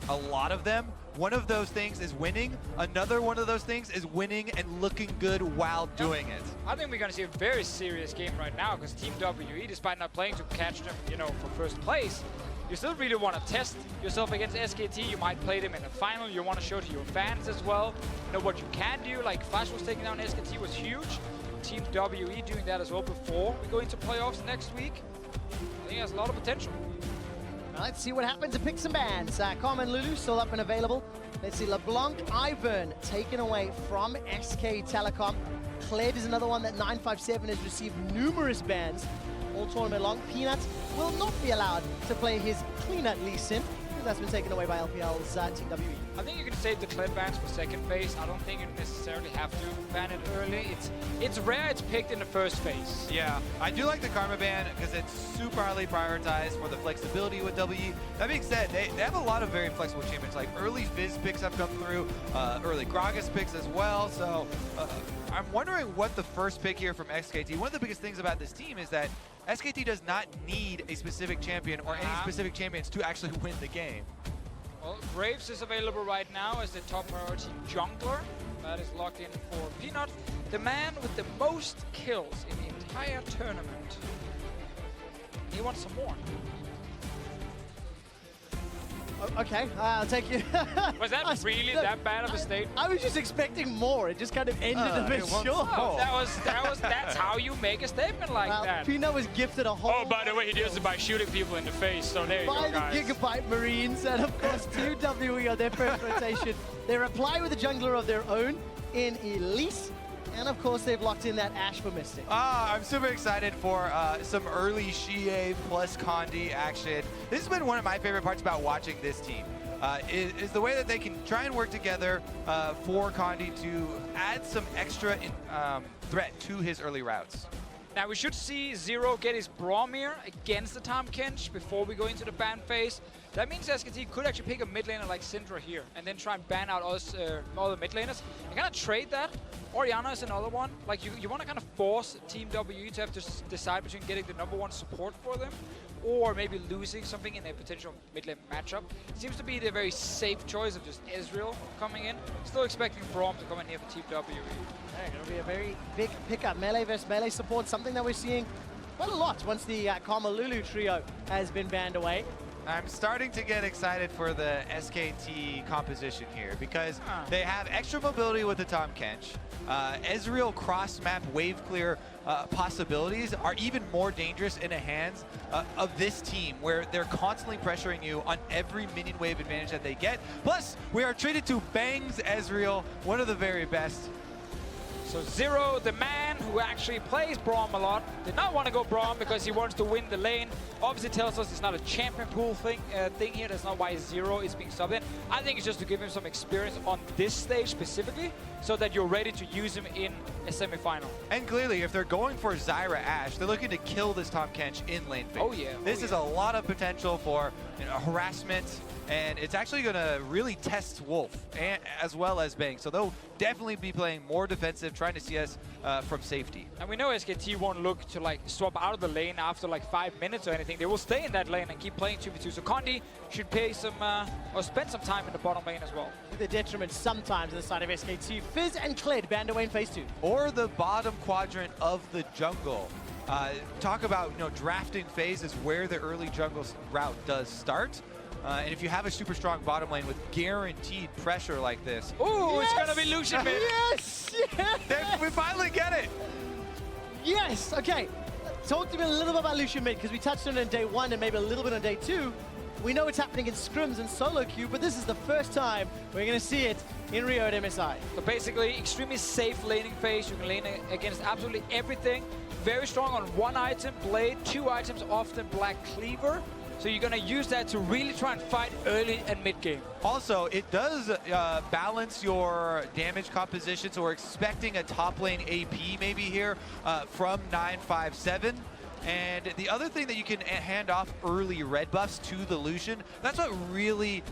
a lot of them. One of those things is winning. Another one of those things is winning and looking good while doing it. I think we're going to see a very serious game right now because Team WE, despite not playing to catch them, you know, for first place, you still really want to test yourself against SKT. You might play them in the final. You want to show to your fans as well, you know, what you can do. Like Flash was taking down SKT was huge. Team WE doing that as well before we go into playoffs next week. I think it has a lot of potential. Let's see what happens to pick some bans. Carmen Lulu still up and available. Let's see, LeBlanc Ivern taken away from SK Telecom. Kled is another one that 957 has received numerous bans all tournament long. Peanut will not be allowed to play his Cleanut Lee Sin. That's been taken away by LPL's Team WE. I think you can save the Kled bans for second phase. I don't think you necessarily have to ban it early. It's rare it's picked in the first phase. Yeah, I do like the Karma ban because it's super highly prioritized for the flexibility with WE. That being said, they have a lot of very flexible champions. Like early Fizz picks have come through, early Gragas picks as well. So I'm wondering what the first pick here from SKT. One of the biggest things about this team is that SKT does not need a specific champion or any specific champions to actually win the game. Well, Graves is available right now as the top priority jungler. That is locked in for Peanut. The man with the most kills in the entire tournament. He wants some more. Okay, I'll take you. Was that really that bad of a statement? I was just expecting more. It just kind of ended a bit short. Oh, that's how you make a statement like that. Peanut was gifted a whole. Oh, by the way, he does it by shooting people in the face. So there you go, guys. By the Gigabyte Marines, and of course, Team WE on their first rotation. They reply with a jungler of their own in Elise. And of course, they've locked in that Ashe for Mystic. I'm super excited for some early Xie plus Condi action. This has been one of my favorite parts about watching this team. Is the way that they can try and work together for Condi to add some extra threat to his early routes. Now we should see Zero get his Bromir against the Tahm Kench before we go into the ban phase. That means SKT could actually pick a mid laner like Syndra here and then try and ban out us, all the mid laners. And kind of trade that. Orianna is another one. Like you want to kind of force Team WE to have to decide between getting the #1 support for them or maybe losing something in a potential mid lane matchup. It seems to be the very safe choice of just Ezreal coming in. Still expecting Braum to come in here for Team WE. It'll be a very big pickup. Melee versus melee support, something that we're seeing quite a lot once the Karma Lulu trio has been banned away. I'm starting to get excited for the SKT composition here because they have extra mobility with the Tahm Kench. Ezreal cross-map wave clear possibilities are even more dangerous in the hands of this team where they're constantly pressuring you on every minion wave advantage that they get. Plus, we are treated to Bangs Ezreal, one of the very best. So Zero, the man who actually plays Braum a lot, did not want to go Braum because he wants to win the lane. Obviously tells us it's not a champion pool thing here. That's not why Zero is being subbed in. I think it's just to give him some experience on this stage specifically so that you're ready to use him in a semi-final. And clearly, if they're going for Zyra Ashe, they're looking to kill this Tahm Kench in lane phase. Oh yeah. This is a lot of potential for harassment, and it's actually going to really test Wolf as well as Bang. So they'll definitely be playing more defensive, trying to see us from safety. And we know SKT won't look to like swap out of the lane after like 5 minutes or anything. They will stay in that lane and keep playing 2v2. So Condi should pay some or spend some time in the bottom lane as well. The detriment sometimes on the side of SKT. Fizz and Kled banned away in phase 2. Or the bottom quadrant of the jungle. Talk about drafting phases where the early jungle route does start. And if you have a super strong bottom lane with guaranteed pressure like this. Ooh, yes! It's gonna be Lucian mid. Yes! Yes! We finally get it! Yes! Okay. Talk to me a little bit about Lucian mid, because we touched on it in day 1 and maybe a little bit on day 2. We know it's happening in scrims and solo queue, but this is the first time we're gonna see it in Rio at MSI. So basically, extremely safe laning phase. You can lane against absolutely everything. Very strong on 1 item, Blade, 2 items, often Black Cleaver. So you're going to use that to really try and fight early and mid game. Also, it does balance your damage composition, so we're expecting a top lane AP maybe here from 957. And the other thing that you can hand off early red buffs to the Lucian, that's what really,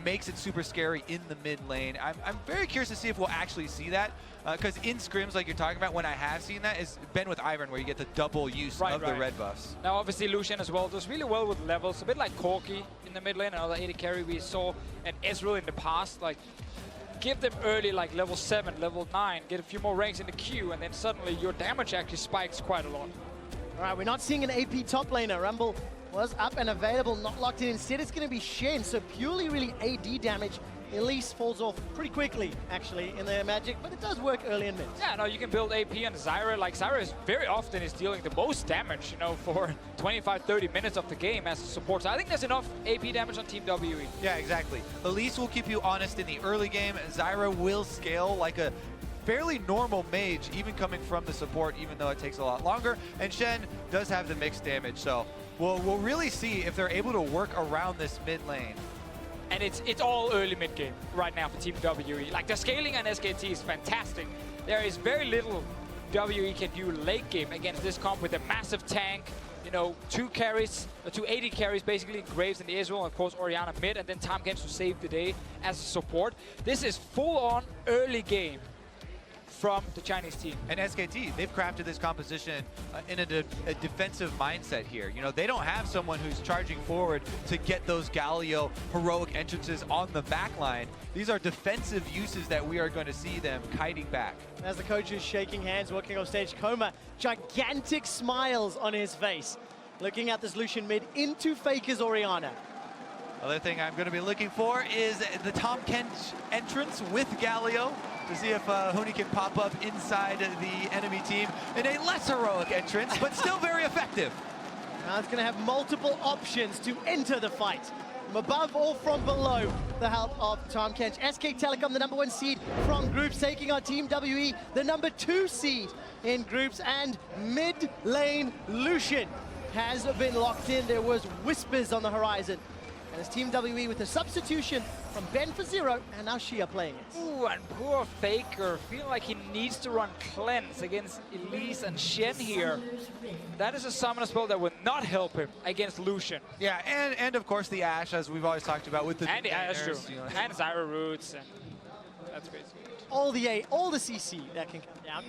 makes it super scary in the mid lane. I'm very curious to see if we'll actually see that, because in scrims like you're talking about, when I have seen that, it's been with Ivern, where you get the double use of the red buffs. Now obviously Lucian as well does really well with levels, a bit like Corki in the mid lane, another AD carry we saw, and Ezreal in the past. Like, give them early, like level 7, level 9, get a few more ranks in the queue, and then suddenly your damage actually spikes quite a lot. All right, we're not seeing an AP top laner. Rumble was up and available, not locked in. Instead, it's going to be Shen. So purely really AD damage. Elise falls off pretty quickly, actually, in their magic, but it does work early in mid. Yeah, no, you can build AP on Zyra. Like, Zyra is very often dealing the most damage, for 25-30 minutes of the game as a support. So I think there's enough AP damage on Team WE. Yeah, exactly. Elise will keep you honest in the early game. Zyra will scale like a fairly normal mage, even coming from the support, even though it takes a lot longer. And Shen does have the mixed damage, so we'll really see if they're able to work around this mid lane. And it's all early mid game right now for Team WE. Like, the scaling on SKT is fantastic. There is very little WE can do late game against this comp with a massive tank. 2 carries, 2 AD carries basically, Graves and Ezreal, and of course Orianna mid, and then Tahm Kench to save the day as a support. This is full-on early game from the Chinese team. And SKT, they've crafted this composition in a defensive mindset here. They don't have someone who's charging forward to get those Galio heroic entrances on the back line. These are defensive uses that we are going to see them kiting back. As the coach is shaking hands, walking off stage, Koma, gigantic smiles on his face, looking at this Lucian mid into Faker's Orianna. Other thing I'm going to be looking for is the Tahm Kench entrance with Galio, to see if Huni can pop up inside the enemy team in a less heroic entrance, but still very effective. Now it's going to have multiple options to enter the fight. From above or from below, the help of Tahm Kench. SK Telecom, the #1 seed from groups, taking on Team WE, the #2 seed in groups, and mid lane Lucian has been locked in. There was whispers on the horizon. And it's Team WE with a substitution from Ben for 0, and now Shia playing it. Ooh, and poor Faker, feeling like he needs to run Cleanse against Elise and Shen here. That is a summoner spell that would not help him against Lucian. Yeah, and of course the Ashe, as we've always talked about with the and the Ashe, and Zyra Roots, and that's basically it. All the CC that can come down.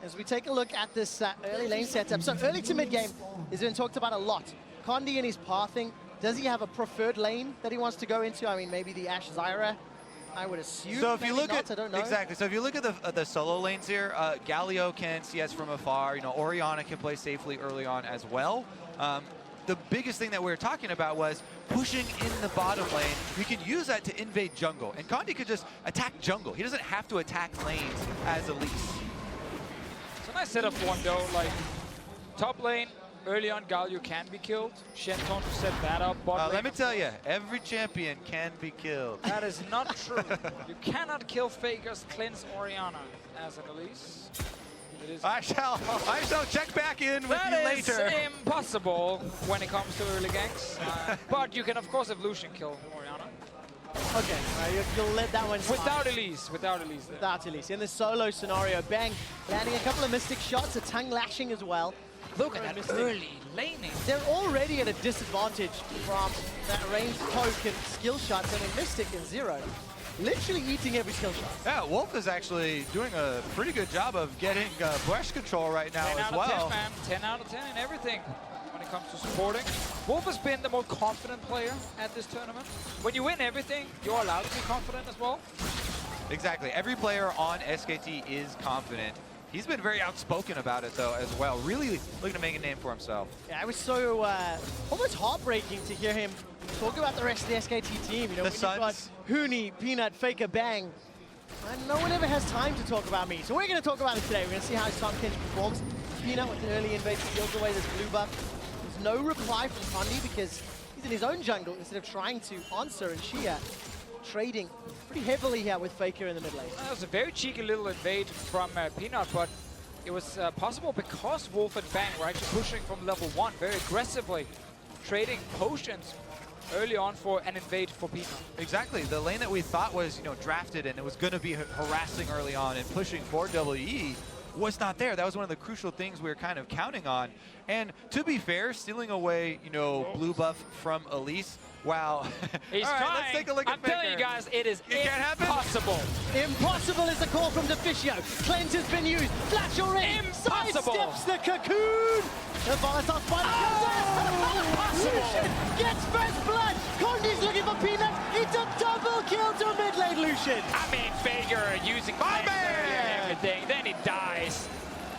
As we take a look at this early lane setup. So early to mid game has been talked about a lot. Condi and his pathing. Does he have a preferred lane that he wants to go into? I mean, maybe the Ashe Zyra, I would assume. So if you look not, I don't know. Exactly. So if you look at the solo lanes here, Galio can CS from afar. Orianna can play safely early on as well. The biggest thing that we were talking about was pushing in the bottom lane. We can use that to invade jungle, and Condi could just attack jungle. He doesn't have to attack lanes as Elise. It's a nice setup for one though. Like, top lane. Early on, Galio can be killed. Shenton to set that up. Let me tell you, every champion can be killed. That is not true. You cannot kill Faker's Cleanse Orianna as an Elise. I shall check back in with you later. That is impossible when it comes to early ganks. But you can, of course, have Lucian kill Orianna. Okay, you'll let that one slide. Without Elise. Without Elise. Without Elise. In the solo scenario, Bang landing a couple of Mystic shots, a tongue lashing as well. Look at that early laning. They're already at a disadvantage from that ranged poke and skill shots. I mean, Mystic and Zero literally eating every skill shot. Yeah, Wolf is actually doing a pretty good job of getting brush control right now as well. 10 out of 10, man. 10 out of 10 in everything when it comes to supporting. Wolf has been the more confident player at this tournament. When you win everything, you're allowed to be confident as well. Exactly. Every player on SKT is confident. He's been very outspoken about it, though, as well. Really looking to make a name for himself. Yeah, it was so almost heartbreaking to hear him talk about the rest of the SKT team. The Suns. Huni, Peanut, Faker, Bang. And no one ever has time to talk about me. So we're going to talk about it today. We're going to see how Tahm Kench performs. Peanut with an early invade steals away this blue buff. There's no reply from Condi because he's in his own jungle instead of trying to answer, and Shia trading pretty heavily here with Faker in the mid lane. That was a very cheeky little invade from Peanut, but it was possible because Wolf and Bang were actually pushing from level 1 very aggressively, trading potions early on for an invade for Peanut. Exactly. The lane that we thought was, drafted and it was going to be harassing early on and pushing for WE was not there. That was one of the crucial things we were kind of counting on. And to be fair, stealing away, you know, blue buff from Elise, wow. He's All right, trying. let's take a look at I'm telling you guys, it is impossible. Impossible is a call from Deficio. Cleanse has been used. Flash already. Impossible. Sidesteps the cocoon. The volatile spider comes in. Lucian gets first blood. Condi's looking for Peanut. It's a double kill to mid lane Lucian. I mean, Faker using My man! and everything, then he dies.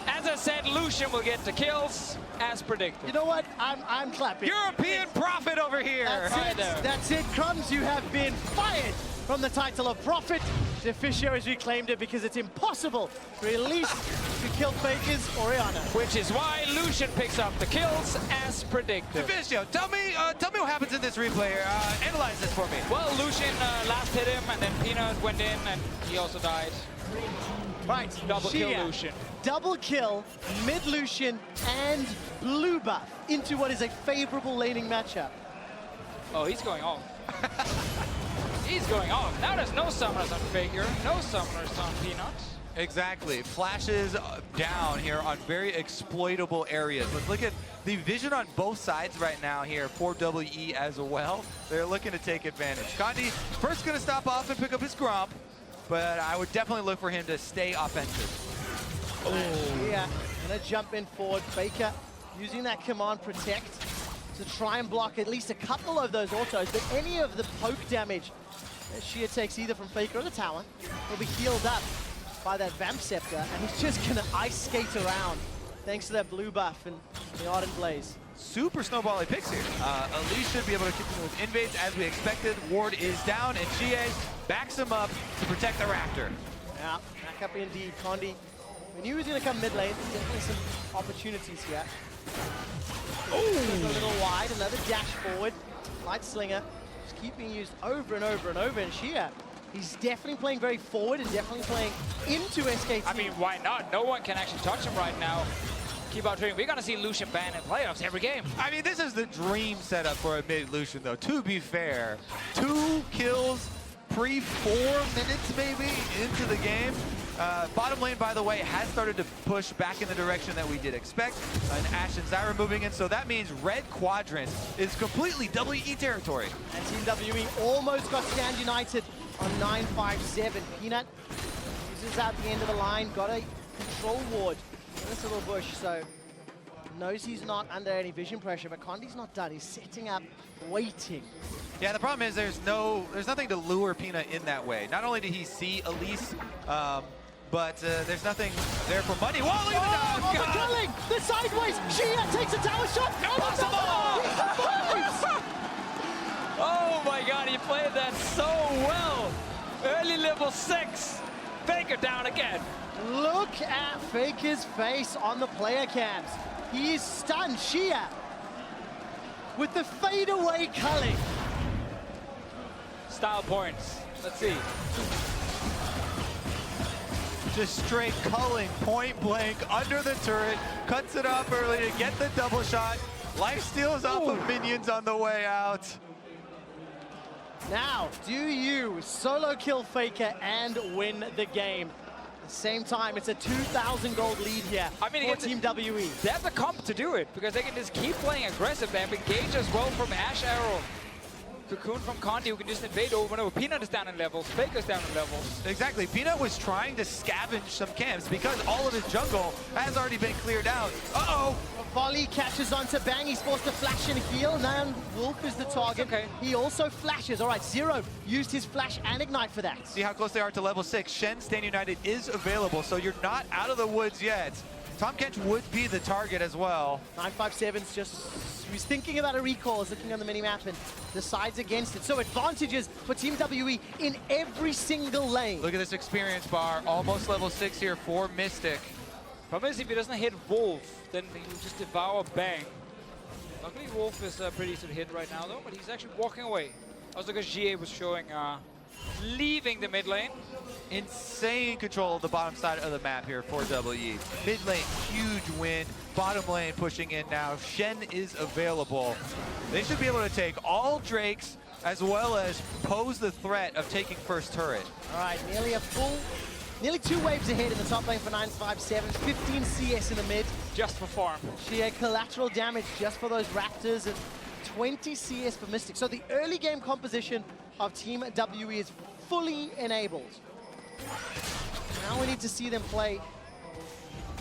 As I said, Lucian will get the kills, as predicted. You know what? I'm clapping. European prophet over here. That's it. there. That's it. Crumbs, you have been fired from the title of Prophet. Deficio has reclaimed it because it's impossible for Elise to kill Faker's Orianna. Which is why Lucian picks up the kills, as predicted. Deficio, tell me what happens in this replay. Analyze this for me. Well, Lucian last hit him, and then Peanut went in, and he also died. Right, Double kill Shia, Lucian. Double kill, mid Lucian and blue buff into what is a favorable laning matchup. Oh, he's going off. He's going off. Now there's no summoners on Faker, no summoners on Peanut. Exactly. Flashes down here on very exploitable areas. Let's look at the vision on both sides right now here for WE as well. They're looking to take advantage. Condi first going to stop off and pick up his Gromp, but I would definitely look for him to stay offensive. Oh. Yeah, gonna jump in forward. Faker using that command protect to try and block at least a couple of those autos, but any of the poke damage that Shia takes either from Faker or the tower will be healed up by that Vamp Scepter, and he's just gonna ice skate around thanks to that blue buff and the Ardent Blaze. Super snowbally picks here. Elise should be able to continue with invades as we expected. Ward is down, and Shia backs him up to protect the Raptor. Yeah, back up indeed. Condi, we knew he was gonna come mid lane. Definitely some opportunities here. Oh, a little wide, another dash forward. Light Slinger just keep being used over and over and over, and Shia, he's definitely playing very forward and definitely playing into SKT. I mean, why not? No one can actually touch him right now. Keep out trading. We're gonna see Lucian ban in playoffs every game. I mean, this is the dream setup for a mid Lucian, though. To be fair, 2 kills pre-4 minutes maybe into the game. Bottom lane, by the way, has started to push back in the direction that we did expect. And Ashe and Zyra moving in, so that means red quadrant is completely WE territory. And Team WE almost got Stand United on 957. Peanut uses out the end of the line, got a control ward in this little bush, so knows he's not under any vision pressure, but Condi's not done. He's setting up, waiting. Yeah, the problem is there's nothing to lure Peanut in that way. Not only did he see Elise, but there's nothing there for money. Whoa, look at Oh, the culling! The sideways! Shia takes a tower shot! Impossible! Oh my god, he played that so well. Early level 6. Faker down again. Look at Faker's face on the player cams. He is stunned. Shia with the fadeaway culling. Style points. Let's see. Just straight culling, point blank, under the turret, cuts it off early to get the double shot. Life steals off of minions on the way out. Now, do you solo kill Faker and win the game? At the same time, it's a 2,000 gold lead here for Team WE. They have the comp to do it, because they can just keep playing aggressive. They have engage as well from Ashe Arrow. Cocoon from Condi, who can just invade over and over. Peanut is down in levels, Faker's down in levels. Exactly, Peanut was trying to scavenge some camps because all of his jungle has already been cleared out. Uh-oh! Volley catches onto Bang, he's forced to flash and heal. Now Wolf is the target. Okay. He also flashes. All right, Zero used his flash and ignite for that. See how close they are to level 6. Shen, Stand United is available, so you're not out of the woods yet. Tahm Kench would be the target as well. 957's just, he's thinking about a recall, is looking on the minimap and decides against it. So advantages for Team WE in every single lane. Look at this experience bar, almost level 6 here for Mystic. Problem is, if he doesn't hit Wolf, then he will just devour Bang. Luckily, Wolf is pretty easy to hit right now, though, but he's actually walking away. Also, because GA was showing leaving the mid lane. Insane control of the bottom side of the map here for WE. Mid lane, huge win. Bottom lane pushing in now. Shen is available. They should be able to take all Drakes as well as pose the threat of taking first turret. All right, nearly a full Nearly 2 waves ahead in the top lane for 957, 15 CS in the mid. Just for farm. She had collateral damage just for those Raptors and 20 CS for Mystic. So the early game composition of Team WE is fully enabled. Now we need to see them play.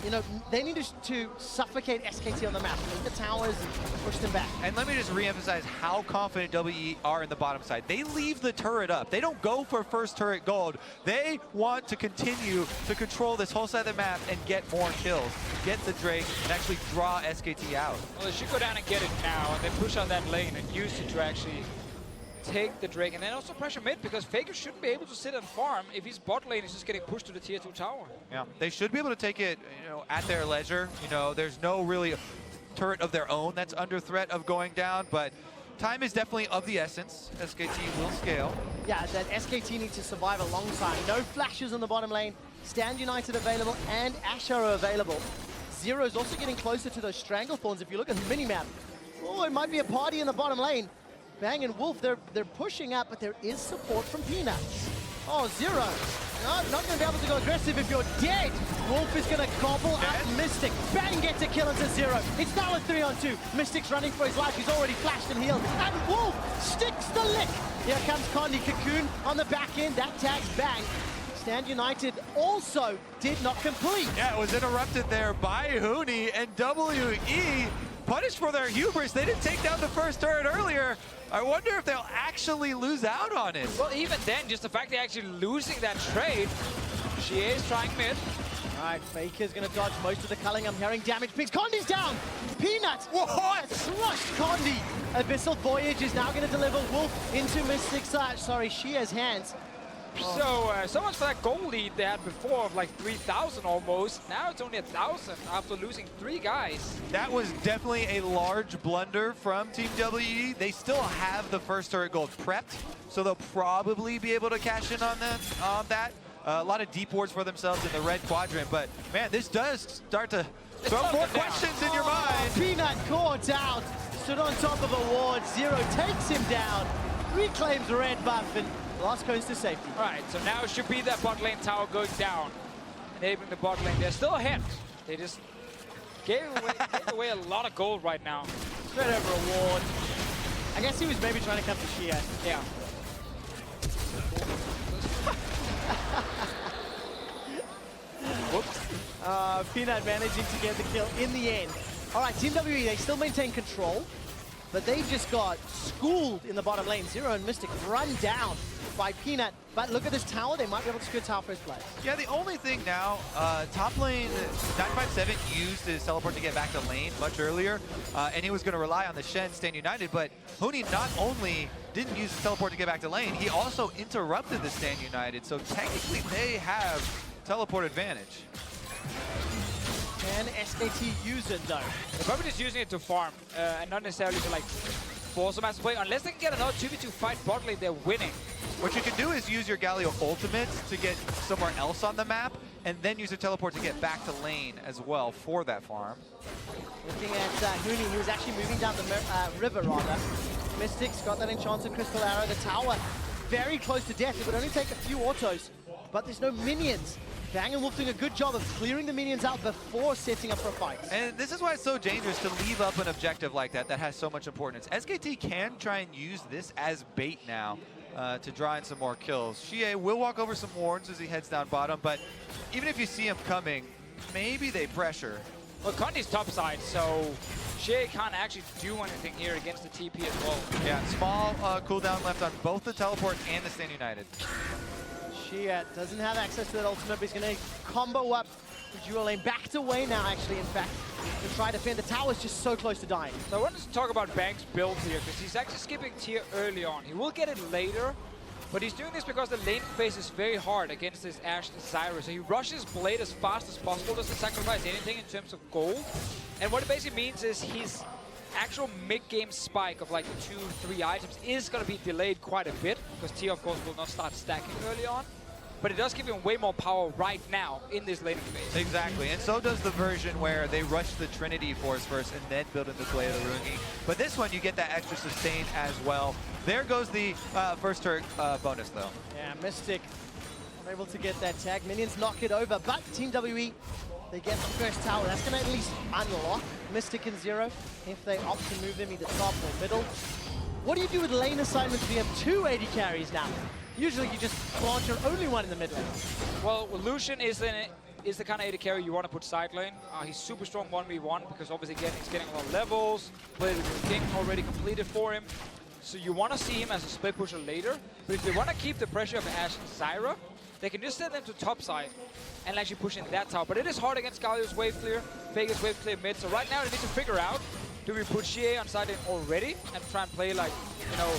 You know, they need to suffocate SKT on the map, make the towers and push them back. And let me just re-emphasize how confident WE are in the bottom side. They leave the turret up. They don't go for first turret gold. They want to continue to control this whole side of the map and get more kills, get the Drake, and actually draw SKT out. Well, they should go down and get it now, and then push out that lane and use it to actually take the Drake, and then also pressure mid, because Faker shouldn't be able to sit and farm if his bot lane is just getting pushed to the tier 2 tower. Yeah, they should be able to take it, you know, at their leisure. You know, there's no really turret of their own that's under threat of going down, but time is definitely of the essence. SKT will scale. Yeah, that SKT needs to survive alongside. No flashes on the bottom lane. Stand United available and Asher are available. Zero's also getting closer to those Stranglethorns. If you look at the minimap, oh, it might be a party in the bottom lane. Bang and Wolf, they're pushing up, but there is support from Peanuts. Oh, Zero. No, not going to be able to go aggressive if you're dead. Wolf is going to gobble up Mystic. Bang gets a kill into Zero. It's now a 3-on-2. Mystic's running for his life. He's already flashed and healed. And Wolf sticks the lick. Here comes Condi. Cocoon on the back end. That tags Bang. Stand United also did not complete. Yeah, it was interrupted there by Huni, and WE punished for their hubris. They didn't take down the first turret earlier. I wonder if they'll actually lose out on it. Well, even then, just the fact they're actually losing that trade. She is trying mid. All right, Faker's going to dodge most of the culling. I'm hearing damage pings. Condi's down. Peanut. What? Slushed Condi. Abyssal Voyage is now going to deliver Wolf into Mystic's, Shia's hands. So, so much for that goal lead they had before of like 3,000 almost. Now it's only 1,000 after losing 3 guys. That was definitely a large blunder from Team WE. They still have the first turret gold prepped, so they'll probably be able to cash in on that. A lot of deep wards for themselves in the red quadrant, but man, this does start to throw more questions in your mind. Peanut caught out, stood on top of a ward. Zero takes him down, reclaims red buff, and lost cones to safety. All right, so now it should be that bot lane tower going down, enabling the bot lane. They're still ahead. They just gave away a lot of gold right now. Straight over a ward. I guess he was maybe trying to come to Shia. Yeah. Whoops. Peanut managing to get the kill in the end. All right, Team WE, they still maintain control, but they just got schooled in the bottom lane. Zero and Mystic run down by Peanut, but look at this tower. They might be able to secure tower first place. Yeah, the only thing now, top lane 957 used his teleport to get back to lane much earlier, and he was going to rely on the Shen Stand United, but Huni not only didn't use his teleport to get back to lane, he also interrupted the Stand United, so technically they have teleport advantage. Can SKT use it though? They're probably just using it to farm, and not necessarily to like force a massive play. Unless they can get another 2v2 fight bot lane, they're winning. What you can do is use your Galio ultimate to get somewhere else on the map, and then use your teleport to get back to lane as well for that farm. Looking at Huni, he was actually moving down the river rather. Mystic's got that enchanted crystal arrow. The tower very close to death. It would only take a few autos, but there's no minions. Bang and Wolf doing a good job of clearing the minions out before setting up for a fight. And this is why it's so dangerous to leave up an objective like that that has so much importance. SKT can try and use this as bait now to draw in some more kills. Shie will walk over some wards as he heads down bottom, but even if you see him coming, maybe they pressure. Well, Condi's top side, so Shea can't actually do anything here against the TP as well. Yeah, small cooldown left on both the teleport and the Stand United. Shia doesn't have access to that ultimate, but he's going to combo up the dual lane. Backed away now, actually, in fact, to try to defend. The tower's just so close to dying. So I wanted to talk about Bang's build here, because he's actually skipping tier early on. He will get it later, but he's doing this because the lane phase is very hard against this Ashe Zyra. So he rushes Blade as fast as possible, doesn't sacrifice anything in terms of gold. And what it basically means is his actual mid-game spike of like 2-3 items is going to be delayed quite a bit, because tier, of course, will not start stacking early on. But it does give him way more power right now in this laning phase. Exactly, and so does the version where they rush the Trinity Force first and then build in the Blade of the Rungi. But this one, you get that extra sustain as well. There goes the first turret bonus, though. Yeah, Mystic They're able to get that tag. Minions knock it over, but Team WE, they get the first tower. That's going to at least unlock Mystic and Zero if they opt to move them either top or middle. What do you do with lane assignments? We have 2 AD carries now. Usually you just plant your only one in the mid lane. Well, Lucian is the kind of AD carry you want to put side lane. He's super strong 1v1 because obviously he's getting a lot of levels. Play the King already completed for him. So you want to see him as a split pusher later. But if they want to keep the pressure of Ashe and Zyra, they can just send them to top side and actually push in that tower. But it is hard against Galio's wave clear, Vegas wave clear mid. So right now they need to figure out, do we put Xie on side lane already and try and play like, you know,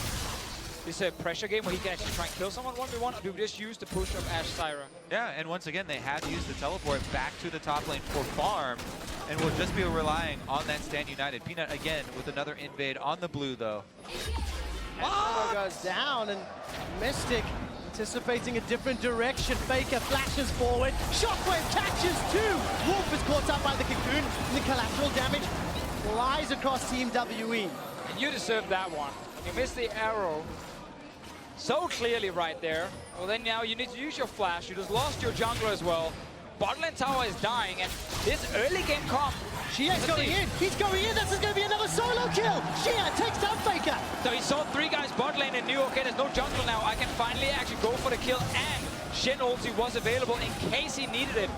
this pressure game where he can actually try and kill someone 1v1, or do we just use the push of Ashe Zyra? Yeah, and once again, they have used the teleport back to the top lane for farm, and will just be relying on that Stand United. Peanut again with another invade on the blue, though. Goes down, and Mystic anticipating a different direction. Faker flashes forward. Shockwave catches 2. Wolf is caught up by the cocoon, and the collateral damage flies across Team WE. And you deserve that one. You missed the arrow so clearly right there. Well, then now you need to use your flash. You just lost your jungler as well. Bot lane tower is dying, and this early game comp. Xia's going in. He's going in. This is going to be another solo kill. Xia takes down Faker. So he saw 3 guys bot lane and knew, okay, there's no jungle now. I can finally actually go for the kill, and Shen ulti was available in case he needed it.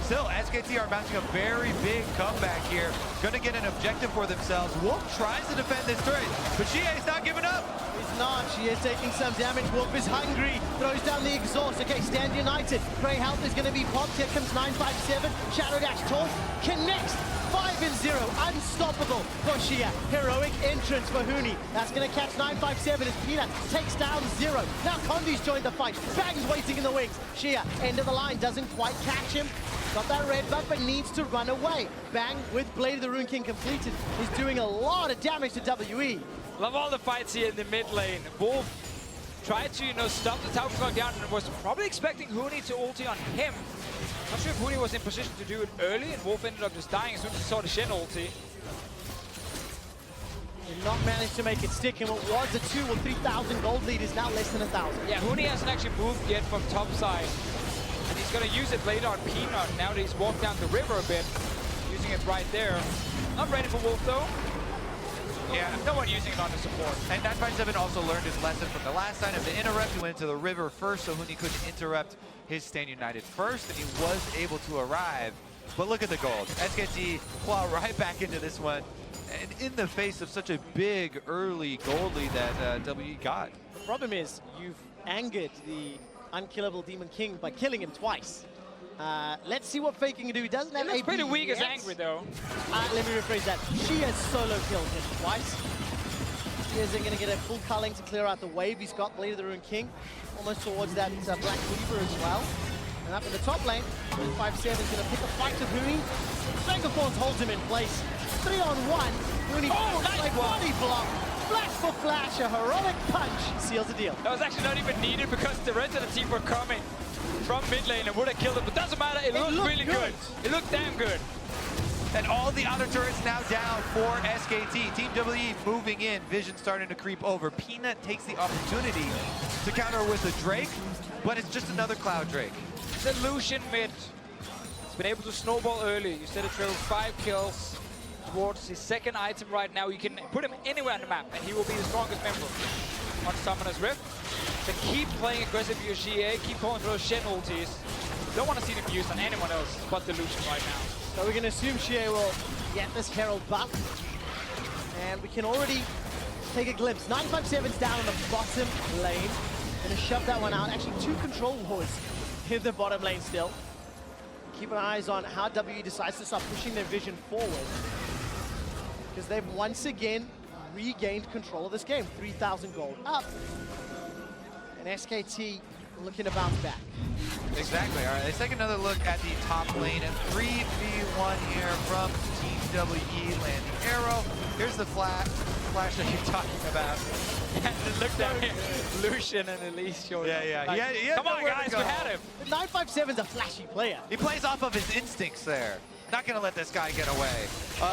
Still, SKT are mounting a very big comeback here. Gonna get an objective for themselves. Wolf tries to defend this turret, but Xie is not giving up. He's not. Xia is taking some damage. Wolf is hungry. Throws down the exhaust. Okay, Stand United. Grey Health is going to be popped. Here comes 957. Shadow Dash taunt. Connects. 5-0. Unstoppable for Xia. Heroic entrance for Huni. That's going to catch 957 as Peanut takes down Zero. Now Condi's joined the fight. Bang's waiting in the wings. Xia, end of the line, doesn't quite catch him. Got that red buff, but needs to run away. Bang, with Blade of the Rune King completed, is doing a lot of damage to WE. Love all the fights here in the mid lane. Wolf tried to, stop the tower from going down and was probably expecting Huni to ulti on him. Not sure if Huni was in position to do it early, and Wolf ended up just dying as soon as he saw the Shen ulti. Did not manage to make it stick, and what was a 2 or 3,000 gold lead is now less than 1,000. Yeah, Huni hasn't actually moved yet from top side. And he's going to use it later on Peanut now that he's walked down the river a bit. Using it right there. Not ready for Wolf though. Yeah, no one using it on the support. And 957 also learned his lesson from the last time of the interrupt. He went into the river first, so Huni couldn't interrupt his Stand United first, and he was able to arrive. But look at the gold. SKT plow right back into this one, and in the face of such a big early gold lead that WE got. The problem is, you've angered the unkillable Demon King by killing him twice. Let's see what Faker can do. He doesn't have He looks AP pretty weak yet. as angry though. Let me rephrase that. She has solo killed him twice. He isn't going to get a full culling to clear out the wave. He's got Blade of the Rune King almost towards that Black Weaver as well. And up in the top lane, 5-7 is going to pick a fight with Huni. Francophone holds him in place. 3-on-1. Huni, nice body block. Flash for flash, a heroic punch seals the deal. That was actually not even needed because the rest of the team were coming from mid lane and would have killed him. But doesn't matter, it looked really good. It looked damn good. And all the other turrets now down for SKT. Team WE moving in, Vision starting to creep over. Peanut takes the opportunity to counter with a Drake, but it's just another Cloud Drake. The Lucian mid. He's been able to snowball early. You said it trailed 5 kills towards his second item right now. You can put him anywhere on the map and he will be the strongest member on Summoner's Rift. So keep playing aggressive with your GA, keep calling for those Shen ultis. Don't want to see them used on anyone else but the Lucian right now. So we're going to assume Xie will get this Herald buff. And we can already take a glimpse. 957's down on the bottom lane. Going to shove that one out. Actually, 2 control wards in the bottom lane still. Keep our eyes on how WE decides to start pushing their Vision forward. Because they've once again regained control of this game. 3,000 gold up. And SKT looking to bounce back. Exactly. All right, let's take another look at the top lane. And 3v1 here from Team WE. Landing arrow. Here's the flash that you're talking about. Look down here. Lucian and Elise showing up. Yeah. Like, come on, guys, we had him. 957's a flashy player. He plays off of his instincts there. Not going to let this guy get away.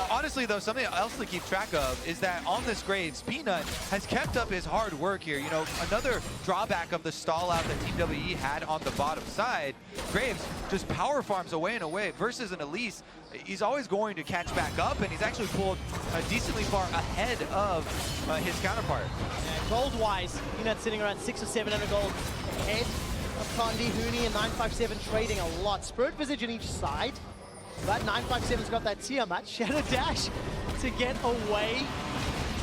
Honestly, though, something else to keep track of is that on this Graves, Peanut has kept up his hard work here. You know, another drawback of the stall out that Team WE had on the bottom side, Graves just power farms away and away versus an Elise. He's always going to catch back up, and he's actually pulled decently far ahead of his counterpart. Yeah, gold-wise, Peanut sitting around 600 or 700 gold ahead of Condi, Huni, and 957 trading a lot. Spirit Visage on each side, but 957's got that Tiamat. Shadow Dash to get away.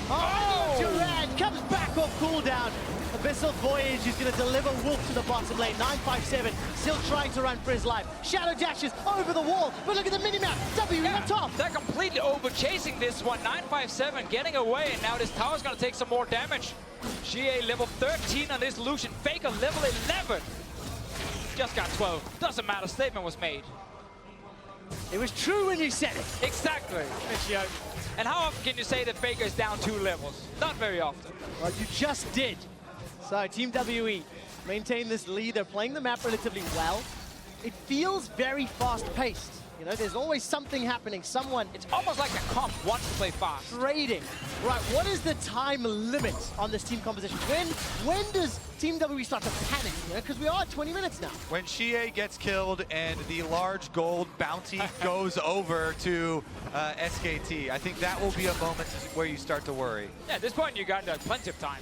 Oh! Duran comes back off cooldown. Abyssal Voyage is going to deliver Wolf to the bottom lane. 957 still trying to run for his life. Shadow dashes over the wall, but look at the minimap. W on top. They're completely over-chasing this one. 957 getting away, and now this tower's going to take some more damage. GA level 13 on this Lucian. Faker level 11. Just got 12. Doesn't matter. Statement was made. It was true when you said it. Exactly. And how often can you say that Faker is down 2 levels? Not very often. Well, you just did. So Team WE maintain this lead. They're playing the map relatively well. It feels very fast-paced. You know, there's always something happening. Someone, It's almost like a comp wants to play fast. trading. Right, what is the time limit on this team composition? When does Team WE start to panic? You know, because we are at 20 minutes now. When Xie gets killed and the large gold bounty goes over to SKT, I think that will be a moment where you start to worry. Yeah, at this point you got plenty of time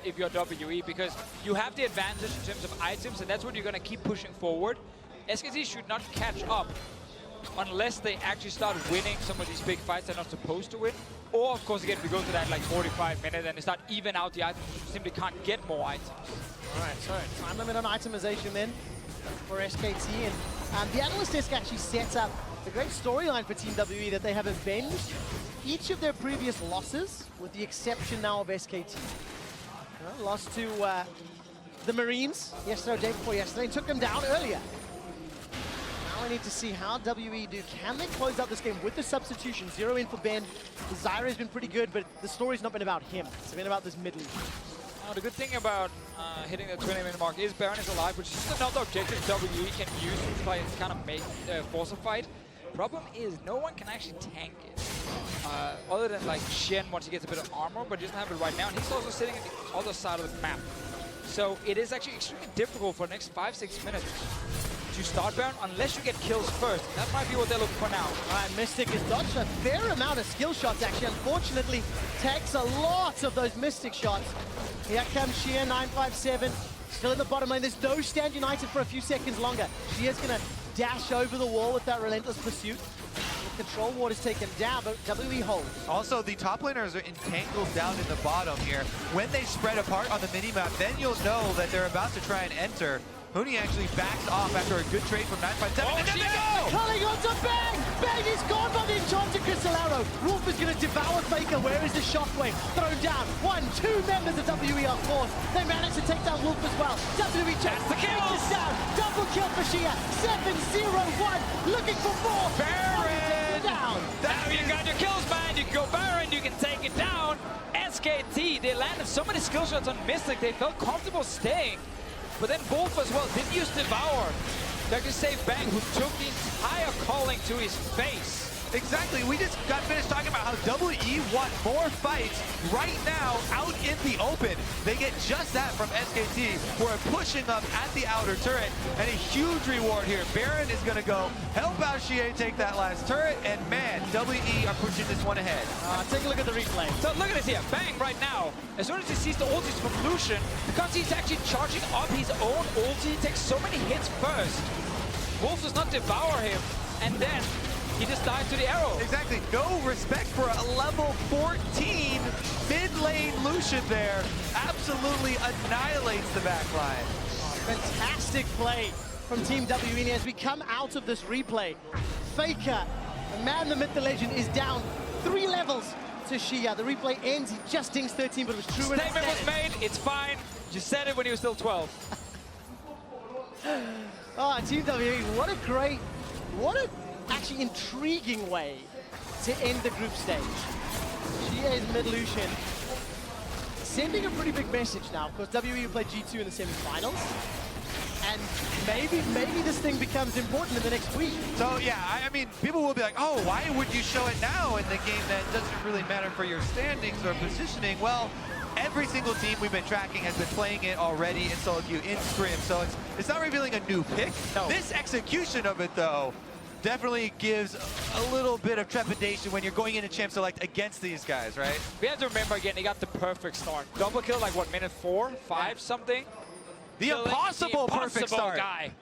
if you're WE, because you have the advantage in terms of items, and that's what you're going to keep pushing forward. SKT should not catch up unless they actually start winning some of these big fights they're not supposed to win. Or, of course, again, we go to that like 45 minutes and they start even out the items. You simply can't get more items. All right, so time limit on itemization then for SKT. And the Analyst Desk actually sets up a great storyline for Team WE that they have avenged each of their previous losses, with the exception now of SKT. Lost to the Marines yesterday, or day before yesterday, and took them down earlier. Now we need to see how WE do. Can they close out this game with the substitution? 0 in for Ben. Zyra has been pretty good, but the story's not been about him. It's been about this mid lane. Now, the good thing about hitting the 20-minute mark is Baron is alive, which is just another objective WE can use to try and kind of make force a fight. Problem is, no one can actually tank it. Other than like Shen once he gets a bit of armor, but he doesn't have it right now. And he's also sitting at the other side of the map. So it is actually extremely difficult for the next 5-6 minutes to start Baron unless you get kills first. That might be what they're looking for now. All right, Mystic has dodged a fair amount of skill shots, actually. Unfortunately, takes a lot of those Mystic shots. Here comes Shia, 957. Still in the bottom lane. There's no Stand United for a few seconds longer. Shia's going to dash over the wall with that relentless pursuit. The control ward is taken down, but WE holds. Also, the top laners are entangled down in the bottom here. When they spread apart on the minimap, then you'll know that they're about to try and enter. Huni actually backs off after a good trade from 957. Oh, and there they go! Culling onto Bang! Bang is gone by the enchanted Crystal Arrow. Wolf is going to devour Faker. Where is the shockwave? Thrown down. 1, 2 members of WE are forced. They manage to take down Wolf as well. WE checks the kills down. Double kill for Shia. 7-0-1. Looking for more. Baron! Down. Now you got your kills, man. You can go Baron, you can take it down. SKT, they landed so many skill shots on Mystic, they felt comfortable staying. But then Wolf as well didn't use Devour. That can save Bang, who took the entire calling to his face. Exactly. We just got finished talking about how WE want more fights right now out in the open. They get just that from SKT, who are pushing up at the outer turret, and a huge reward here. Baron is going to go help out Xie take that last turret, and man, WE are pushing this one ahead. Take a look at the replay. So look at this here, Bang right now. As soon as he sees the ultis from Lucian, because he's actually charging up his own ulti, he takes so many hits first. Wolf does not devour him, and then he just dies to the arrow. Exactly. No respect for a level 14 mid-lane Lucian there. Absolutely annihilates the backline. Fantastic play from Team WE as we come out of this replay. Faker, the man, the myth, the legend, is down 3 levels to Xia. The replay ends. He just dings 13, but it was true. Statement was made. It's fine. You said it when he was still 12. Team WE, what a actually intriguing way to end the group stage. Xia is mid Lucian, sending a pretty big message now. Of course, WE played G2 in the semi-finals, and maybe this thing becomes important in the next week. So yeah, I mean, people will be like, oh, why would you show it now in the game that doesn't really matter for your standings or positioning? Well, every single team we've been tracking has been playing it already in solo queue, in scrim, so it's not revealing a new pick. No. This execution of it, though, definitely gives a little bit of trepidation when you're going into Champ Select against these guys, right? We have to remember again, he got the perfect start. Double kill like what, minute 4, 5, something? The impossible perfect start. Guy.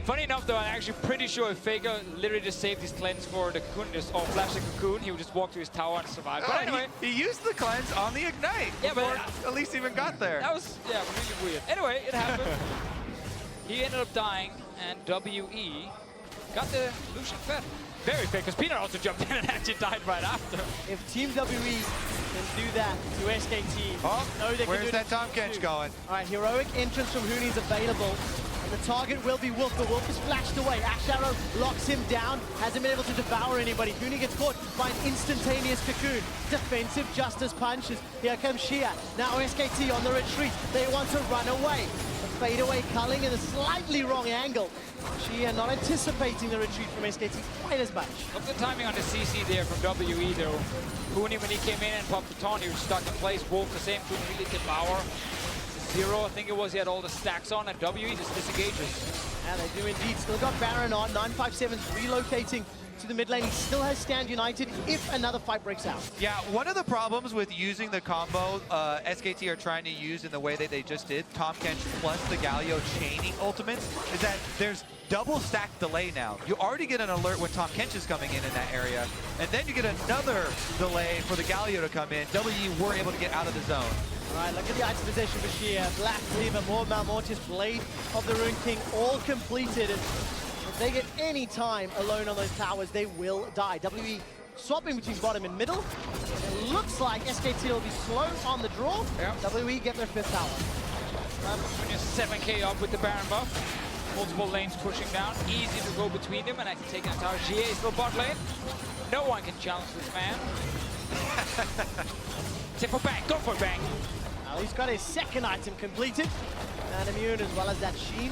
Funny enough though, I'm actually pretty sure if Faker literally just saved his cleanse for the cocoon, or flash the cocoon, he would just walk to his tower and survive. But anyway. He used the cleanse on the Ignite before Elise even got there. That was, yeah, really weird. Anyway, it happened. He ended up dying, and WE got the Lucian Fed. Very fair, because Peanut also jumped in and actually died right after. If Team WE can do that to SKT, oh, they where's can do that Tom Kench going? All right, heroic entrance from Huni is available. And the target will be Wolf, but Wolf is flashed away. Ash Arrow locks him down, hasn't been able to devour anybody. Huni gets caught by an instantaneous cocoon. Defensive Justice punches. Here comes Shia. Now SKT on the retreat. They want to run away. The fadeaway culling in a slightly wrong angle. Shia not anticipating the retreat from SKT quite as much. Look at the timing on the CC there from WE though. Huni, when he came in and popped the taunt, he was stuck in place. Wolf the same, couldn't really devour. 0, I think it was, he had all the stacks on, and WE just disengages. Yeah, they do indeed. Still got Baron on. 957's relocating to the mid lane. He still has Stand United if another fight breaks out. Yeah, one of the problems with using the combo SKT are trying to use in the way that they just did, Tom Kench plus the Galio chaining ultimates, is that there's double stack delay now. You already get an alert when Tom Kench is coming in that area, and then you get another delay for the Galio to come in. WE were able to get out of the zone. All right, look at the item possession for Shia. Black Cleaver, more Malmortius, Blade of the Rune King, all completed. And if they get any time alone on those towers, they will die. WE swapping between bottom and middle. It looks like SKT will be slow on the draw. Yep. WE get their 5th tower. When you're 7k up with the Baron buff, multiple lanes pushing down, easy to go between them and actually take out tower. GA is still bot lane. No one can challenge this man. Tip for bang, go for bang. Now he's got his 2nd item completed. And immune as well as that Sheen.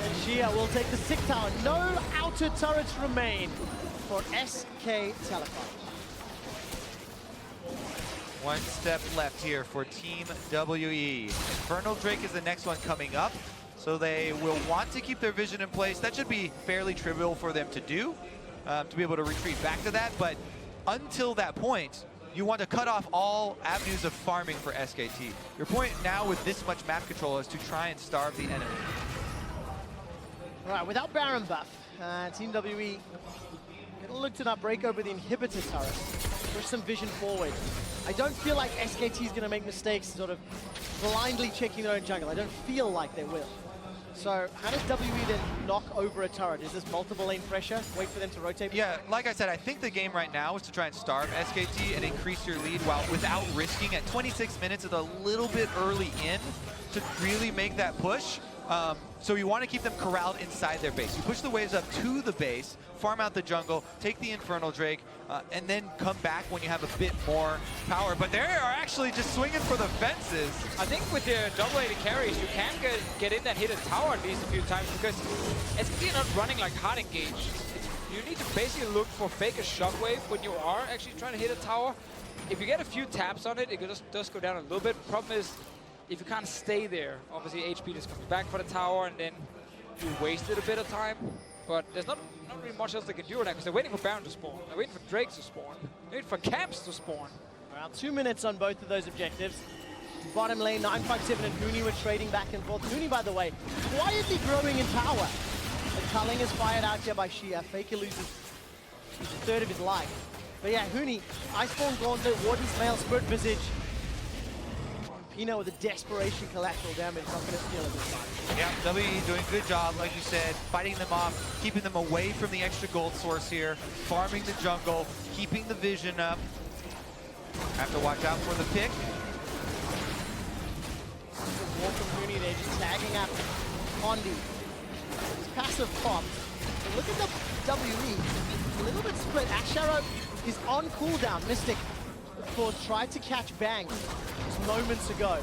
And Shia will take the 6th tower. No outer turrets remain for SK Telecom. One step left here for Team WE. Infernal Drake is the next one coming up, so they will want to keep their vision in place. That should be fairly trivial for them to do, to be able to retreat back to that, but until that point, you want to cut off all avenues of farming for SKT. Your point now with this much map control is to try and starve the enemy. All right, without Baron buff, Team WE gonna look to not break over the inhibitor turret. Push some vision forward. I don't feel like SKT is gonna make mistakes sort of blindly checking their own jungle. I don't feel like they will. So how does WE then knock over a turret? Is this multiple lane pressure? Wait for them to rotate? Yeah, like I said, I think the game right now is to try and starve SKT and increase your lead without risking. At 26 minutes, it's a little bit early in to really make that push. So you want to keep them corralled inside their base. You push the waves up to the base, farm out the jungle, take the Infernal Drake, and then come back when you have a bit more power. But they are actually just swinging for the fences. I think with the double-aided carries, you can get in and hit a tower at least a few times because SKT are not running like hard engaged. You need to basically look for Faker's Shockwave when you are actually trying to hit a tower. If you get a few taps on it, it does go down a little bit. Problem is, if you can't stay there, obviously HP just comes back for the tower and then you wasted a bit of time. But there's not really much else they can do right now because they're waiting for Baron to spawn. They're waiting for Drakes to spawn. They're waiting for camps to spawn. Around 2 minutes on both of those objectives. Bottom lane, 957 and Huni were trading back and forth. Huni, by the way, quietly growing in power. The culling is fired out here by Shia. Faker loses a 1/3 of his life. But yeah, Huni, Iceborne Gauntlet, Warden's Mail, Spirit Visage. Pino with a desperation collateral damage, not going to steal it this time. Yeah, WE doing a good job, like you said, fighting them off, keeping them away from the extra gold source here, farming the jungle, keeping the vision up. Have to watch out for the pick. Walk from Huni, they're just tagging up Condi. His passive popped. But look at the WE, a little bit split. Ash Arrow is on cooldown. Mystic, of course, tried to catch Bang just moments ago.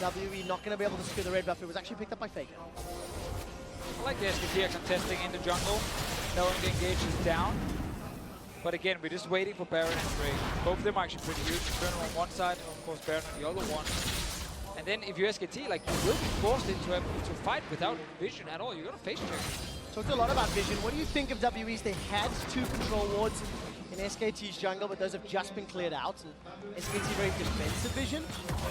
WE not going to be able to secure the red buff. It was actually picked up by Faker. I like the SKT are contesting in the jungle, knowing the engage is down. But again, we're just waiting for Baron and Drake. Both of them are actually pretty huge. Infernal on one side, of course Baron on the other one. And then if you're SKT, like, you will be forced into fight without vision at all. You're gonna face check. Talked a lot about vision. What do you think of WE's? They had 2 control wards in SKT's jungle, but those have just been cleared out. And SKT very defensive vision,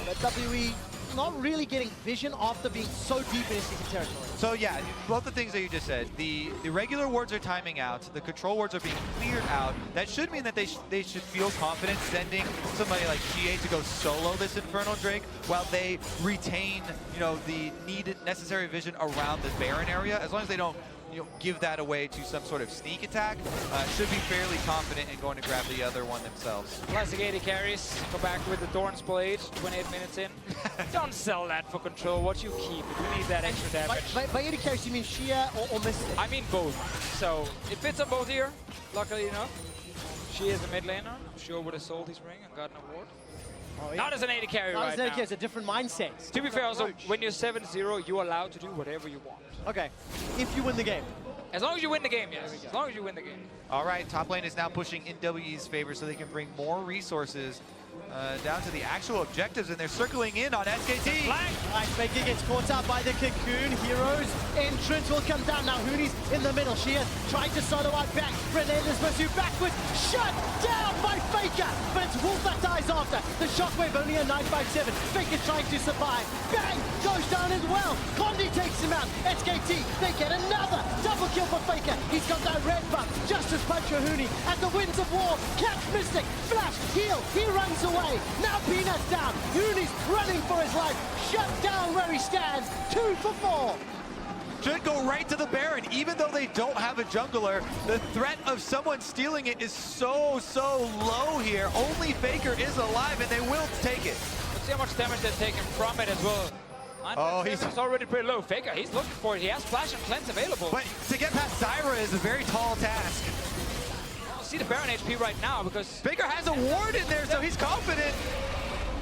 but WE not really getting vision after being so deep in SKT territory. So yeah, both the things that you just said. The regular wards are timing out. The control wards are being cleared out. That should mean that they should feel confident sending somebody like GA to go solo this Infernal Drake while they retain, you know, the necessary vision around the Baron area. As long as they don't, you know, give that away to some sort of sneak attack, should be fairly confident in going to grab the other one themselves. Classic 80 carries. Go back with the Thorn's Blade, 28 minutes in. Don't sell that for control. What you keep, you need that extra damage. By 80 carries, you mean Shia or Mystic? I mean both. So it fits on both here, luckily enough. She is a mid laner. I'm sure would have sold his ring and got an award. Oh, yeah. Not as an 80 carry Not right as an 80 now. carry, it's a different mindset. To be fair, also, when you're 7-0, you're allowed to do whatever you want. Okay, if you win the game. As long as you win the game, yes. As long as you win the game. All right, top lane is now pushing in WE's favor so they can bring more resources down to the actual objectives, and they're circling in on SKT. Right, Faker gets caught out by the Cocoon. Heroes entrance will come down. Now Hooney's in the middle. Shia trying to solo out back. Relentless pursuit backwards. Shut down by Faker. But it's Wolf that dies after. The shockwave only a 957. Faker's trying to survive. Bang! Goes down as well. Condi takes him out. SKT, they get another double kill for Faker. He's got that red buff. Justice punch for Hooney. At the winds of war. Catch Mystic. Flash. Heal. He runs away. Now Peanut's down. Hooney's running for his life. Shut down where he stands. 2 for 4. Should go right to the Baron, even though they don't have a jungler. The threat of someone stealing it is so low here. Only Faker is alive, and they will take it. Let's see how much damage they're taking from it as well. Oh, he's already pretty low. Faker, he's looking for it. He has Flash and Cleanse available. But to get past Zyra is a very tall task. See the Baron HP right now because Faker has a ward in there, so he's confident.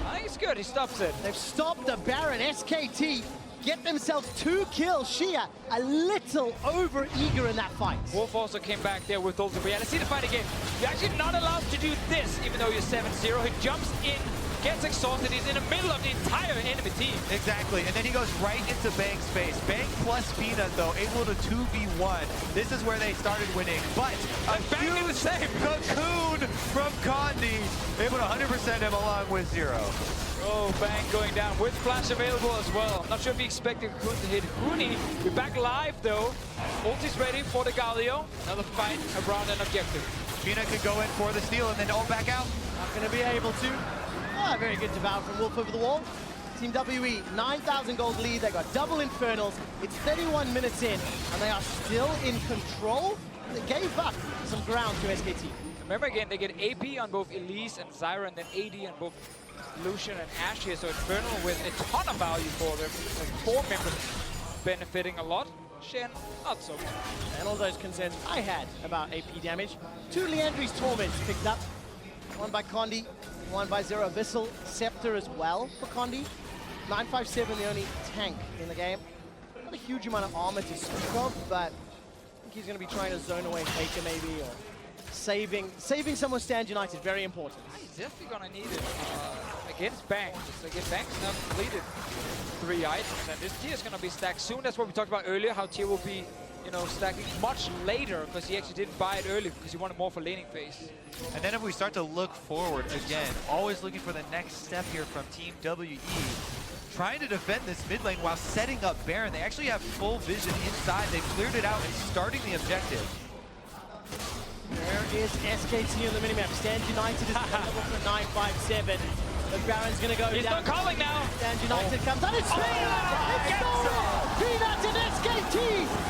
I think it's good. He stops it. They've stopped the Baron. SKT get themselves 2 kills. Shia a little over eager in that fight. Wolf also came back there with ulti. But yeah, let's see the fight again. You're actually not allowed to do this, even though you're 7-0. He jumps in, gets exhausted. He's in the middle of the entire enemy team. Exactly, and then he goes right into Bang's face. Bang plus Peanut, though, able to 2v1. This is where they started winning, but a huge Cocoon from Condi, able to 100% him along with Zero. Oh, Bang going down with Flash available as well. I'm not sure if he expected Cocoon to hit Hooney. We're back live, though. Ulti's ready for the Galio. Another fight around an objective. Peanut could go in for the steal and then all back out. Not going to be able to. Ah, very good devour from Wolf over the wall. Team WE, 9,000 gold lead. They got double Infernals. It's 31 minutes in, and they are still in control. They gave up some ground to SKT. Remember again, they get AP on both Elise and Zyra, and then AD on both Lucian and Ashe here. So Infernal with a ton of value for them. Like 4 members benefiting a lot. Shen, not so much. And all those concerns I had about AP damage. 2 Leandri's Torments picked up. One by Condi, one by Zero Abyssal. Scepter as well for Condi. 957, the only tank in the game. Not a huge amount of armor to speak of, but I think he's going to be trying to zone away Faker maybe, or saving someone Stand United, very important. He's definitely going to need it against Bang. Just again, Bang's now completed 3 items, and this tier is going to be stacked soon. That's what we talked about earlier, how tier will be, you know, stacking much later, because he actually didn't buy it early because he wanted more for laning phase. And then if we start to look forward again, always looking for the next step here from Team WE, trying to defend this mid lane while setting up Baron. They actually have full vision inside. They've cleared it out and starting the objective. There is SKT on the minimap. Stand United is available for 957. The Baron's going to go He's down. not calling now. Stand United comes out. It's Peanut! It's stolen! Peanut and SKT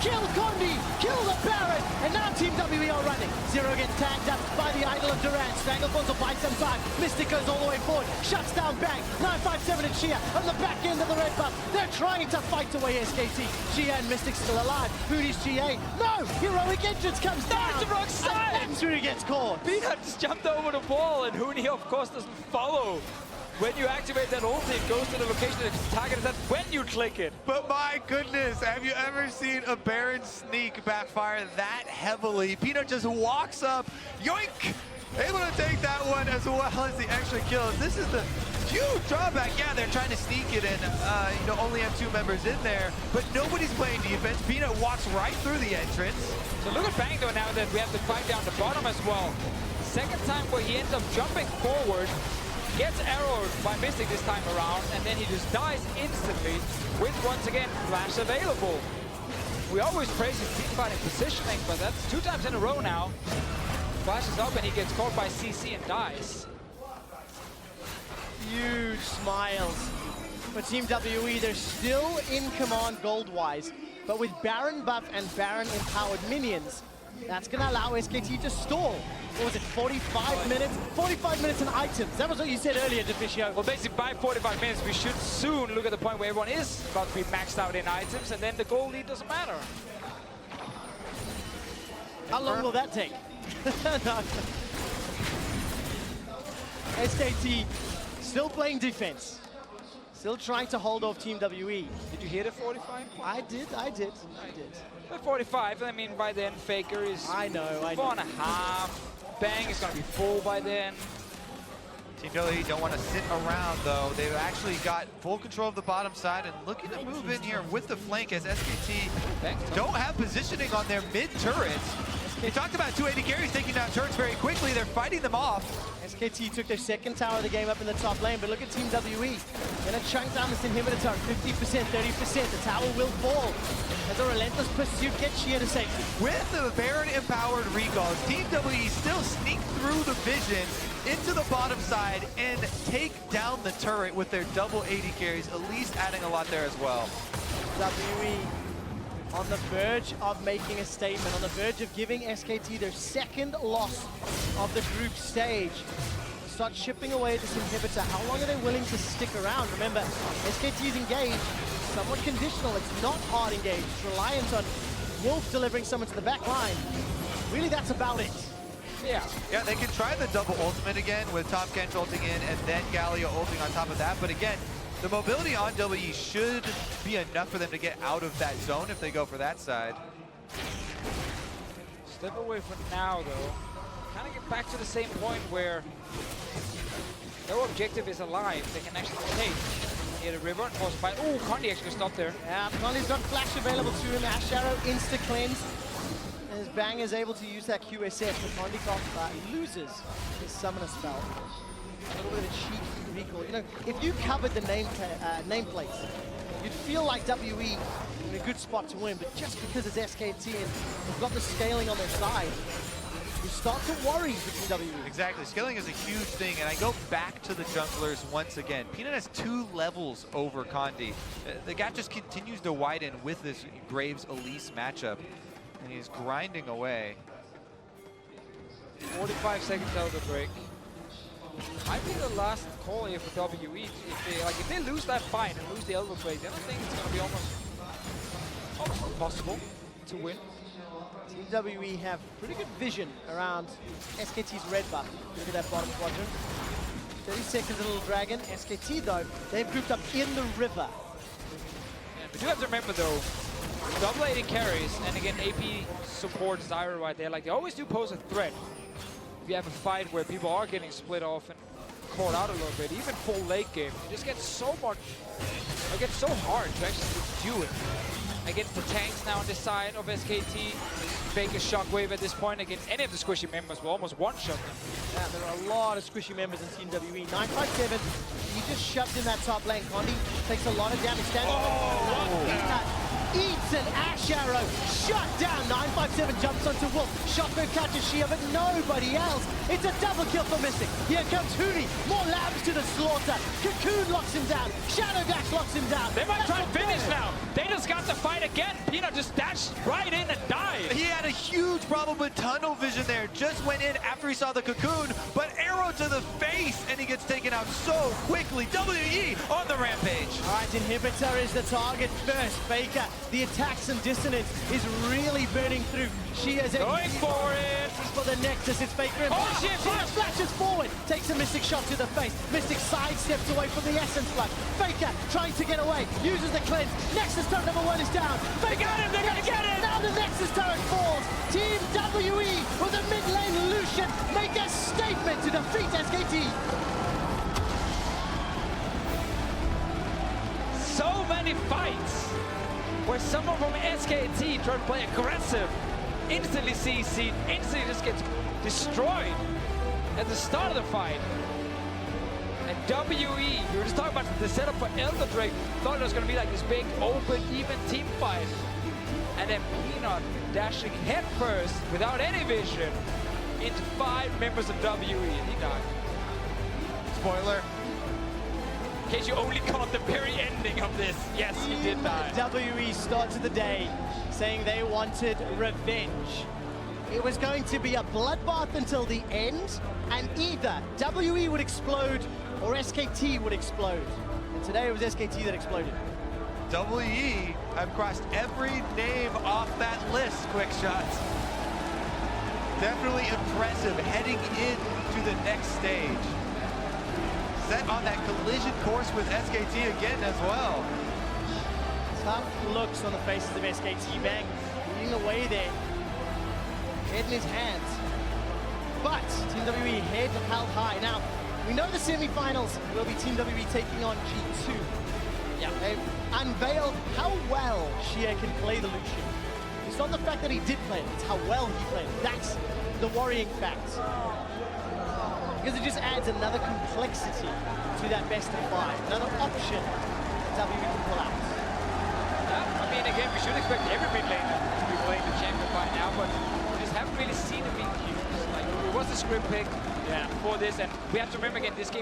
kill Condi, kill the Baron, and now Team WE are running. Zero gets tagged up by the Idol of Durant. Stranglethorns will buy some time. Mystic goes all the way forward, shuts down Bang. 957 and Shia on the back end of the red buff. They're trying to fight away SKT. Shia and Mystic still alive. Hooney's GA. No! Heroic entrance comes down. That's the wrong side! And that's where he gets caught. Peanut just jumped over the wall, and Hooney, of course, doesn't follow. when you activate that ulti, it goes to the location that the target is at when you click it. But my goodness, have you ever seen a Baron sneak backfire that heavily? Peanut just walks up, yoink! Able to take that one as well as the extra kills. This is the huge drawback. Yeah, they're trying to sneak it and only have 2 members in there, but nobody's playing defense. Peanut walks right through the entrance. So look at Bang though now that we have to fight down the bottom as well. Second time where he ends up jumping forward, gets arrowed by Mystic this time around, and then he just dies instantly with, once again, Flash available. We always praise his teamfighting positioning, but that's 2 times in a row now. Flashes up and he gets caught by CC and dies. Huge smiles for Team WE. They're still in command gold-wise, but with Baron buff and Baron empowered minions, that's going to allow SKT to stall. What was it, 45 minutes? 45 minutes in items. That was what you said earlier, Deficio. Well, basically, by 45 minutes, we should soon look at the point where everyone is about to be maxed out in items, and then the goal lead doesn't matter. How long will that take? No. SKT still playing defense. Still trying to hold off Team WE. Did you hear the 45? I did. By 45, I mean, by then, Faker is I know. 4.5. Bang is going to be full by then. Team WE don't want to sit around, though. They've actually got full control of the bottom side and looking to move in here with the flank as SKT don't have positioning on their mid turrets. We talked about 280 carries taking down turrets very quickly. They're fighting them off. SKT took their second tower of the game up in the top lane, but look at Team WE. Gonna chunk down this inhibitor tower, 50%, 30%. The tower will fall as a relentless pursuit gets Shia to safety. With the Baron empowered recalls, Team WE still sneak through the vision into the bottom side and take down the turret with their double 80 carries, at least adding a lot there as well. WE on the verge of making a statement, on the verge of giving SKT their second loss of the group stage. Start chipping away at this inhibitor. How long are they willing to stick around? Remember, SKT is engaged, somewhat conditional. It's not hard engaged. It's reliant on Wolf delivering someone to the back line. Really, that's about it. Yeah, they can try the double ultimate again with Top Kench ulting in and then Galio ulting on top of that. But again, the mobility on WE should be enough for them to get out of that zone if they go for that side. Step away for now, though. Kind of get back to the same point where no objective is alive. They can actually take near the river and force a fight. Oh, Condi actually stopped there. Yeah, Condi's got flash available to him. Ash Arrow insta-cleanse. As Bang is able to use that QSS, but Condi loses his summoner spell. A little bit of a cheeky recall. You know, if you covered the nameplates, you'd feel like WE in a good spot to win, but just because it's SKT and they've got the scaling on their side, you start to worry between WE. Exactly, scaling is a huge thing, and I go back to the junglers once again. Peanut has 2 levels over Condi. The gap just continues to widen with this Graves-Elise matchup, and he's grinding away. 45 seconds out of the break. Might be the last call here for WE. If they lose that fight and lose the elbow plate, then I think it's going to be almost impossible to win. Team WE have pretty good vision around SKT's red buff. Look at that bottom quadrant. 30 seconds, a little dragon. SKT, though, they've grouped up in the river. Yeah, but you have to remember, though, double 80 carries, and again, AP support Zyra right there. Like, they always do pose a threat. If you have a fight where people are getting split off and caught out a little bit, even full late game, it just gets so much, it gets so hard to actually do it. Against the tanks now on this side of SKT, fake a shockwave at this point against any of the squishy members will almost one-shot them. Yeah, there are a lot of squishy members in Team WE. 957, he just shoved in that top lane. Condi takes a lot of damage. Eats an Ash Arrow, shut down. 957 jumps onto Wolf. Shockwave catches Shia, but nobody else. It's a double kill for Mystic. Here comes Hootie. More lambs to the slaughter. Cocoon locks him down. Shadow Dash locks him down. They might try and finish now. They just got the fight again. Peanut just dashed right in and died. He had a huge problem with tunnel vision there. Just went in after he saw the cocoon, but arrow to the face, and he gets taken out so quickly. WE on the rampage. All right, Inhibitor is the target first. Faker, the attacks and dissonance is really burning through. She is Going for it. for the Nexus. It's Faker and Oh, shit, she flash. flashes forward, takes a Mystic shot to the face. Mystic sidesteps away from the Essence Flash. Faker trying to get away, uses the cleanse. Nexus turret number 1 is down. They got him, they're gonna get him. Now the Nexus turret falls. Team WE with a mid lane Lucian make a statement to defeat SKT. So many fights where someone from SKT trying to play aggressive, instantly CC'd, instantly just gets destroyed at the start of the fight. And WE, we were just talking about the setup for Elder Drake, thought it was going to be like this big, open, even team fight. And then Peanut dashing headfirst without any vision into 5 members of WE, and he died. Spoiler. In case you only caught the very ending of this, yes, he did die. WE started the day saying they wanted revenge. It was going to be a bloodbath until the end, and either WE would explode or SKT would explode. And today it was SKT that exploded. WE have crossed every name off that list, quick shots. Definitely impressive heading into the next stage. Set on that collision course with SKT again as well. Tough looks on the faces of SKT. Bang, leading away there. Head in his hands. But Team WE head held high. Now, we know the semi-finals will be Team WE taking on G2. Yeah. They've unveiled how well Shia can play the Lucian. It's not the fact that he did play it, it's how well he played it. That's the worrying fact. Because it just adds another complexity to that best of 5. Another option that WE can pull out. Yeah, I mean, again, we should expect every mid laner to be playing the champion by now, but we just haven't really seen him being used. Like, it was a script pick for this, and we have to remember again, this game